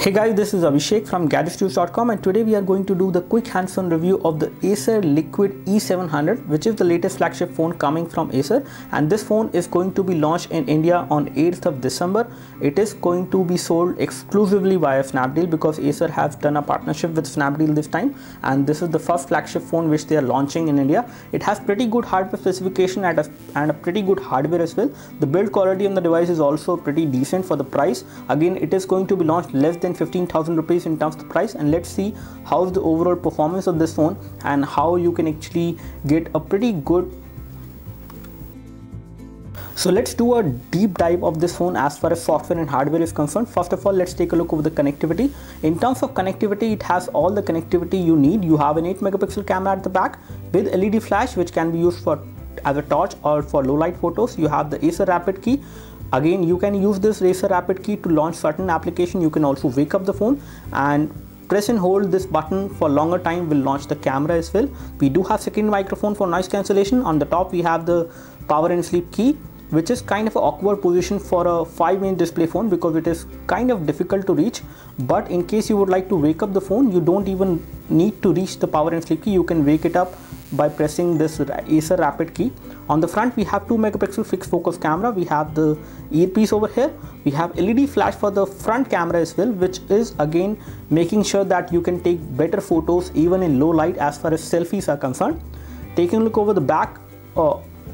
Hey guys, this is Abhishek from GadgetNews.com, and today we are going to do the quick hands-on review of the Acer Liquid E700, which is the latest flagship phone coming from Acer, and this phone is going to be launched in India on 8th of December. It is going to be sold exclusively via Snapdeal because Acer has done a partnership with Snapdeal this time, and this is the first flagship phone which they are launching in India. It has pretty good hardware specification and a pretty good hardware as well. The build quality on the device is also pretty decent for the price. Again, it is going to be launched less than 15,000 rupees in terms of the price, and let's see how's the overall performance of this phone and how you can actually get a pretty good. So let's do a deep dive of this phone as far as software and hardware is concerned. First of all, let's take a look over the connectivity. In terms of connectivity, it has all the connectivity you need. You have an 8 megapixel camera at the back with LED flash, which can be used for as a torch or for low light photos. You have the Acer Rapid Key. Again, you can use this Acer Rapid Key to launch certain application. You can also wake up the phone, and press and hold this button for longer time will launch the camera as well. We do have second microphone for noise cancellation. On the top we have the power and sleep key, which is kind of an awkward position for a 5-inch display phone because it is kind of difficult to reach. But in case you would like to wake up the phone, you don't even need to reach the power and sleep key. You can wake it up by pressing this Acer Rapid Key. On the front we have 2 megapixel fixed focus camera. We have the earpiece over here. We have LED flash for the front camera as well, which is again making sure that you can take better photos even in low light as far as selfies are concerned. Taking a look over the back,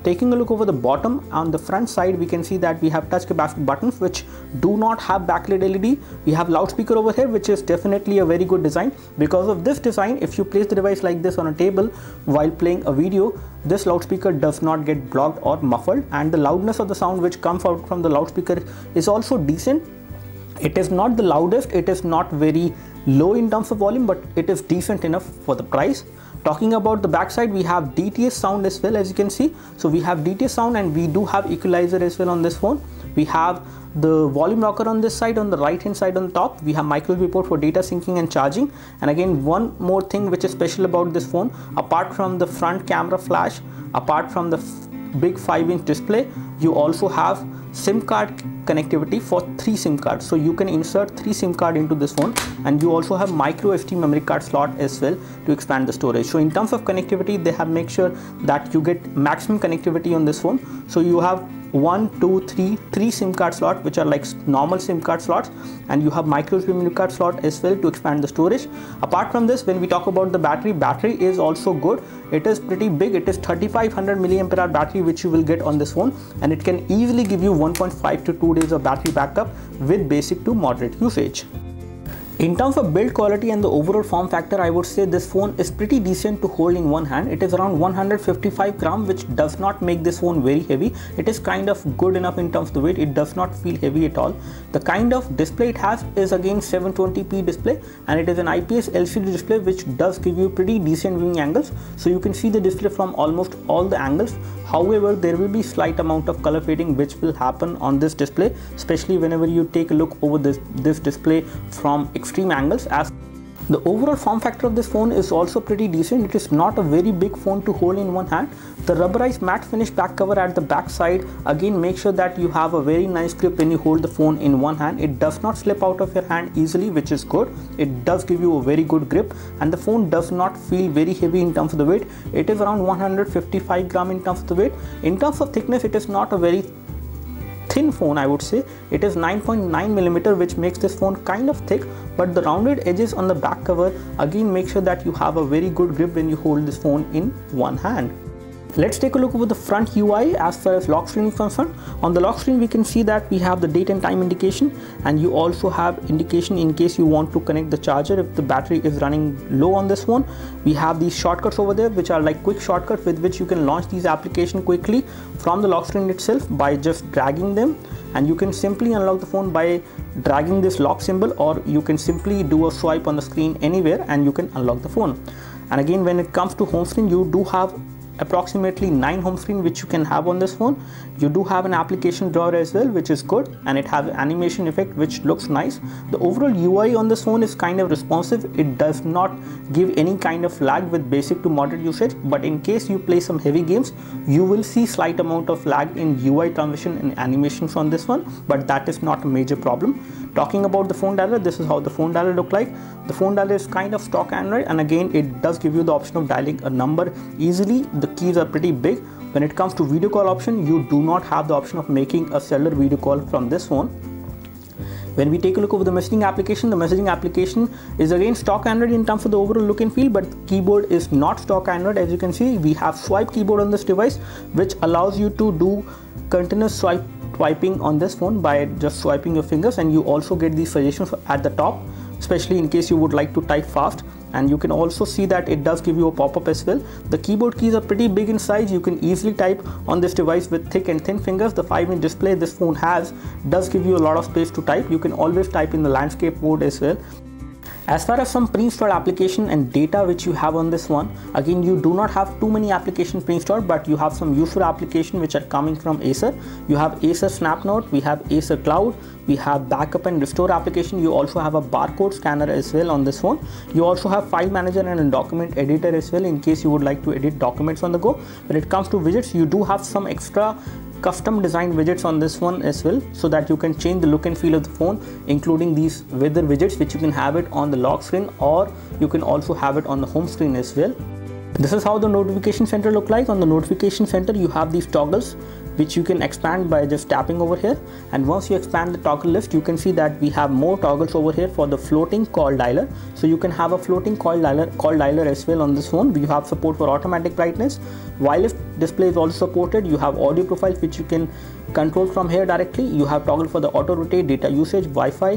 taking a look over the bottom, on the front side we can see that we have touch capacitive buttons which do not have backlit LED. We have loudspeaker over here, which is definitely a very good design. Because of this design, if you place the device like this on a table while playing a video, this loudspeaker does not get blocked or muffled, and the loudness of the sound which comes out from the loudspeaker is also decent. It is not the loudest, it is not very low in terms of volume, but it is decent enough for the price. Talking about the backside, we have DTS sound as well, as you can see. So we have DTS sound, and we do have equalizer as well on this phone. We have the volume rocker on this side. On the right hand side on the top we have micro USB port for data syncing and charging. And again, one more thing which is special about this phone, apart from the front camera flash, apart from the big 5-inch display, you also have SIM card connectivity for 3 SIM cards. So you can insert 3 SIM card into this phone, and you also have micro SD memory card slot as well to expand the storage. So in terms of connectivity, they have make sure that you get maximum connectivity on this phone. So you have 3 SIM card slot which are like normal SIM card slots, and you have micro USB memory card slot as well to expand the storage. Apart from this, when we talk about the battery is also good. It is pretty big. It is 3500 milliampere hour battery which you will get on this phone, and it can easily give you 1.5 to 2 days of battery backup with basic to moderate usage. In terms of build quality and the overall form factor, I would say this phone is pretty decent to hold in one hand. It is around 155 grams, which does not make this phone very heavy. It is kind of good enough in terms of the weight. It does not feel heavy at all. The kind of display it has is again 720p display, and it is an IPS LCD display which does give you pretty decent viewing angles. So you can see the display from almost all the angles. However, there will be slight amount of color fading which will happen on this display, especially whenever you take a look over this display from extreme angles. As the overall form factor of this phone is also pretty decent. It is not a very big phone to hold in one hand. The rubberized matte finish back cover at the back side again make sure that you have a very nice grip when you hold the phone in one hand. It does not slip out of your hand easily, which is good. It does give you a very good grip, and the phone does not feel very heavy in terms of the weight. It is around 155 grams in terms of the weight. In terms of thickness, it is not a very thin phone, I would say. It is 9.9 millimeter, which makes this phone kind of thick, but the rounded edges on the back cover again make sure that you have a very good grip when you hold this phone in one hand. Let's take a look over the front UI as far as lock screen is concerned. On the lock screen we can see that we have the date and time indication, and you also have indication in case you want to connect the charger if the battery is running low on this phone. We have these shortcuts over there which are like quick shortcuts with which you can launch these applications quickly from the lock screen itself by just dragging them, and you can simply unlock the phone by dragging this lock symbol, or you can simply do a swipe on the screen anywhere and you can unlock the phone. And again, when it comes to home screen, you do have approximately 9 home screen which you can have on this phone. You do have an application drawer as well, which is good, and it has an animation effect which looks nice. The overall UI on this phone is kind of responsive. It does not give any kind of lag with basic to moderate usage, but in case you play some heavy games, you will see slight amount of lag in UI transition and animations on this one, but that is not a major problem. Talking about the phone dialer, this is how the phone dialer look like. The phone dialer is kind of stock Android, and again it does give you the option of dialing a number easily. The keys are pretty big. When it comes to video call option, you do not have the option of making a cellular video call from this phone. When we take a look over the messaging application is again stock Android in terms of the overall look and feel, but the keyboard is not stock Android. As you can see, we have swipe keyboard on this device, which allows you to do continuous swiping on this phone by just swiping your fingers, and you also get these suggestions at the top, especially in case you would like to type fast. And you can also see that it does give you a pop-up as well. The keyboard keys are pretty big in size. You can easily type on this device with thick and thin fingers. The 5-inch display this phone has does give you a lot of space to type. You can always type in the landscape mode as well. As far as some pre-installed application and data which you have on this one, again you do not have too many applications pre-installed, but you have some useful applications which are coming from Acer. You have Acer SnapNote, we have Acer Cloud, we have backup and restore application. You also have a barcode scanner as well on this phone. You also have file manager and a document editor as well in case you would like to edit documents on the go. When it comes to widgets, you do have some extra custom designed widgets on this one as well, so that you can change the look and feel of the phone, including these weather widgets which you can have it on the lock screen, or you can also have it on the home screen as well. This is how the notification center look like. On the notification center you have these toggles which you can expand by just tapping over here, and once you expand the toggle list, you can see that we have more toggles over here for the floating call dialer. So you can have a floating call dialer as well on this phone. We have support for automatic brightness. Wireless display is also supported. You have audio profiles which you can control from here directly. You have toggle for the auto rotate, data usage, Wi-Fi,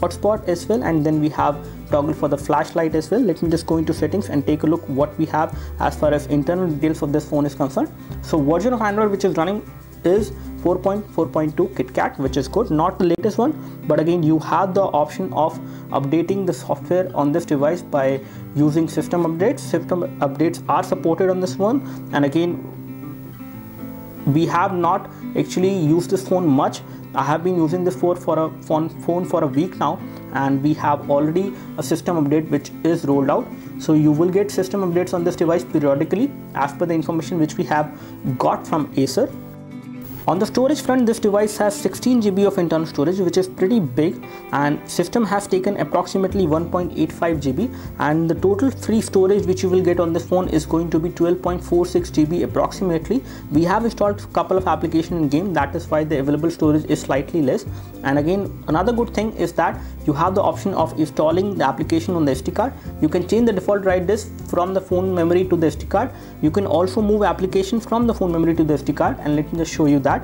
hotspot as well, and then we have toggle for the flashlight as well. Let me just go into settings and take a look what we have as far as internal details of this phone is concerned. So version of Android which is running is 4.4.2 KitKat, which is good, not the latest one, but again you have the option of updating the software on this device by using system updates. System updates are supported on this one, and again we have not actually used this phone much. I have been using this phone for a week now, and we have already a system update which is rolled out. So you will get system updates on this device periodically as per the information which we have got from Acer. On the storage front, this device has 16 GB of internal storage, which is pretty big, and system has taken approximately 1.85 GB, and the total free storage which you will get on this phone is going to be 12.46 GB approximately. We have installed a couple of applications in game, that is why the available storage is slightly less. And again, another good thing is that you have the option of installing the application on the SD card. You can change the default write disk from the phone memory to the SD card. You can also move applications from the phone memory to the SD card, and let me just show you that.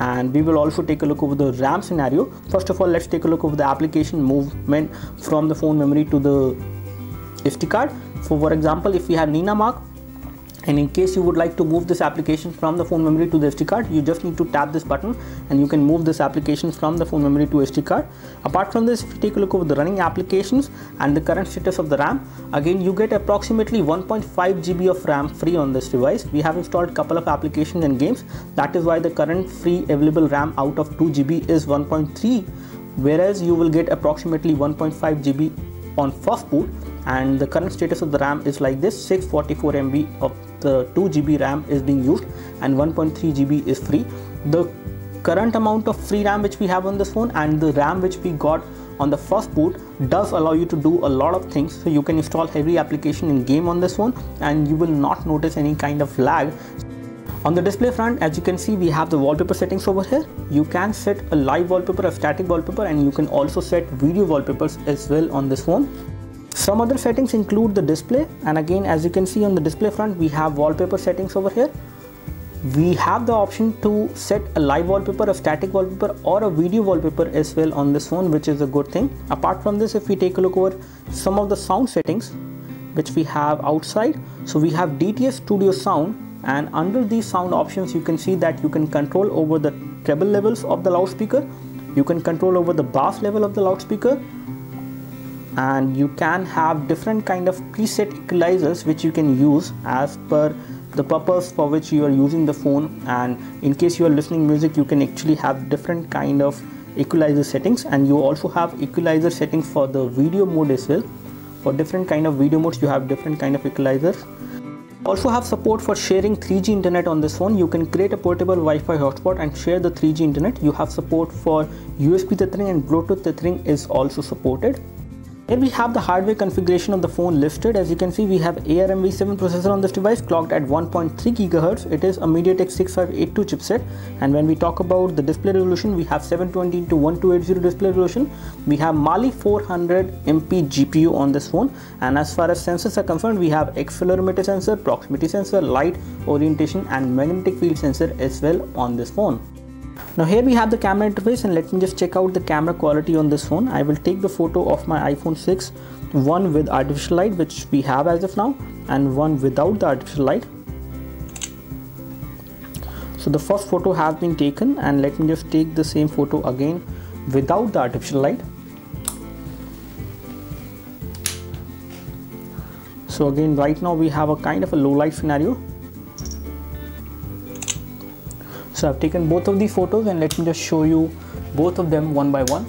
And we will also take a look over the RAM scenario. First of all, let's take a look over the application movement from the phone memory to the SD card. For example, if we have Nina Mark, and in case you would like to move this application from the phone memory to the SD card, you just need to tap this button and you can move this application from the phone memory to SD card. Apart from this, if you take a look over the running applications and the current status of the RAM, again you get approximately 1.5 GB of RAM free on this device. We have installed a couple of applications and games, that is why the current free available RAM out of 2 GB is 1.3, whereas you will get approximately 1.5 GB on first boot. And the current status of the RAM is like this: 644 MB of the 2 GB RAM is being used and 1.3 GB is free. The current amount of free RAM which we have on this phone and the RAM which we got on the first boot does allow you to do a lot of things. So you can install heavy application in game on this phone and you will not notice any kind of lag. On the display front, as you can see, we have the wallpaper settings over here. You can set a live wallpaper, a static wallpaper, and you can also set video wallpapers as well on this phone. Some other settings include the display, and again, as you can see on the display front, we have wallpaper settings over here. We have the option to set a live wallpaper, a static wallpaper, or a video wallpaper as well on this phone, which is a good thing. Apart from this, if we take a look over some of the sound settings which we have outside, so we have DTS Studio Sound, and under these sound options you can see that you can control over the treble levels of the loudspeaker, you can control over the bass level of the loudspeaker, and you can have different kind of preset equalizers which you can use as per the purpose for which you are using the phone, and in case you are listening music, you can actually have different kind of equalizer settings, and you also have equalizer settings for the video mode as well. For different kind of video modes, you have different kind of equalizers. Also have support for sharing 3G internet on this phone. You can create a portable Wi-Fi hotspot and share the 3G internet. You have support for USB tethering, and Bluetooth tethering is also supported. Here we have the hardware configuration of the phone listed. As you can see, we have ARMv7 processor on this device, clocked at 1.3 GHz. It is a MediaTek 6582 chipset. And when we talk about the display resolution, we have 720 x 1280 display resolution. We have Mali 400 MP GPU on this phone. And as far as sensors are concerned, we have accelerometer sensor, proximity sensor, light, orientation, and magnetic field sensor as well on this phone. Now here we have the camera interface, and let me just check out the camera quality on this phone. I will take the photo of my iPhone 6, one with artificial light, which we have as of now, and one without the artificial light. So the first photo has been taken, and let me just take the same photo again without the artificial light. So again, right now we have a kind of a low light scenario. So I've taken both of these photos, and let me just show you both of them one by one.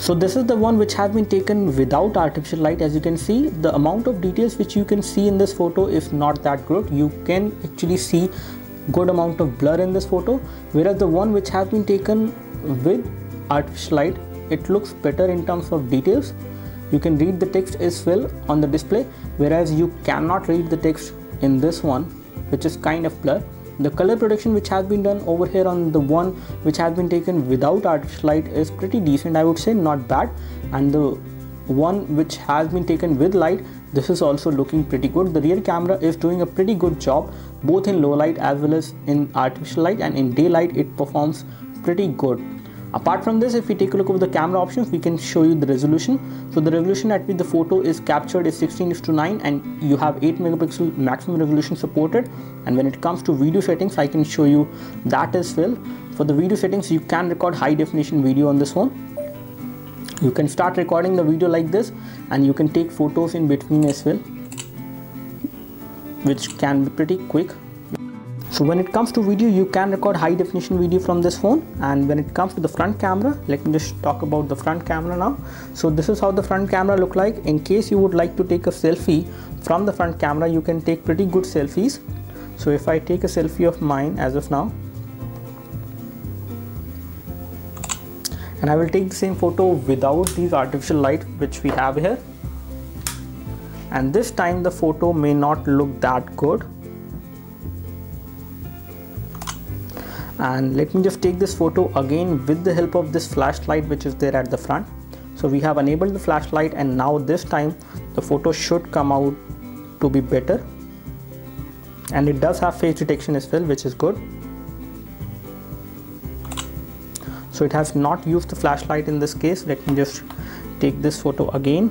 So this is the one which has been taken without artificial light. As you can see, the amount of details which you can see in this photo is not that good. You can actually see good amount of blur in this photo, whereas the one which has been taken with artificial light, it looks better in terms of details. You can read the text as well on the display, whereas you cannot read the text in this one, which is kind of blur. The color production which has been done over here on the one which has been taken without artificial light is pretty decent, I would say, not bad. And the one which has been taken with light, this is also looking pretty good. The rear camera is doing a pretty good job, both in low light as well as in artificial light, and in daylight it performs pretty good. Apart from this, if we take a look over the camera options, we can show you the resolution. So the resolution at which the photo is captured is 16:9, and you have 8 megapixel maximum resolution supported. And when it comes to video settings, I can show you that as well. For the video settings, you can record high definition video on this phone. You can start recording the video like this, and you can take photos in between as well, which can be pretty quick. So when it comes to video, you can record high definition video from this phone. And when it comes to the front camera, let me just talk about the front camera now. So this is how the front camera look like. In case you would like to take a selfie from the front camera, you can take pretty good selfies. So if I take a selfie of mine as of now, and I will take the same photo without these artificial light which we have here, and this time the photo may not look that good. And let me just take this photo again with the help of this flashlight which is there at the front. So we have enabled the flashlight, and now this time the photo should come out to be better, and it does have face detection as well, which is good. So it has not used the flashlight in this case. Let me just take this photo again.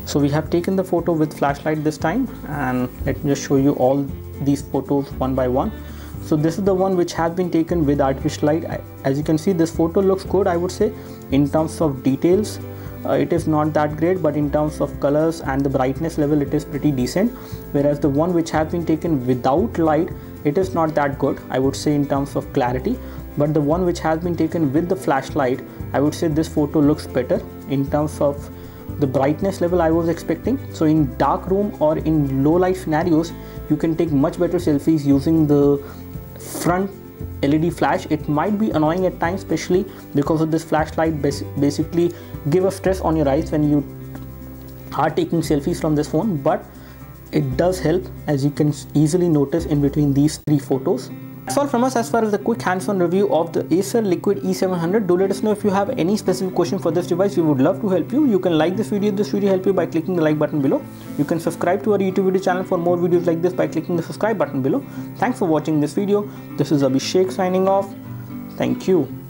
So we have taken the photo with flashlight this time, and let me just show you all these photos one by one. So this is the one which has been taken with artificial light. As you can see, this photo looks good, I would say. In terms of details, it is not that great, but in terms of colors and the brightness level, it is pretty decent. Whereas the one which has been taken without light, it is not that good, I would say, in terms of clarity. But the one which has been taken with the flashlight, I would say this photo looks better in terms of the brightness level I was expecting. So in dark room or in low light scenarios, you can take much better selfies using the front LED flash. It might be annoying at times, especially because of this flashlight basically give a stress on your eyes when you are taking selfies from this phone, but it does help, as you can easily notice in between these three photos. That's all from us as far as the quick hands-on review of the Acer Liquid E700. Do let us know if you have any specific question for this device. We would love to help you. You can like this video if this video helped you by clicking the like button below. You can subscribe to our YouTube video channel for more videos like this by clicking the subscribe button below. Thanks for watching this video. This is Abhishek signing off. Thank you.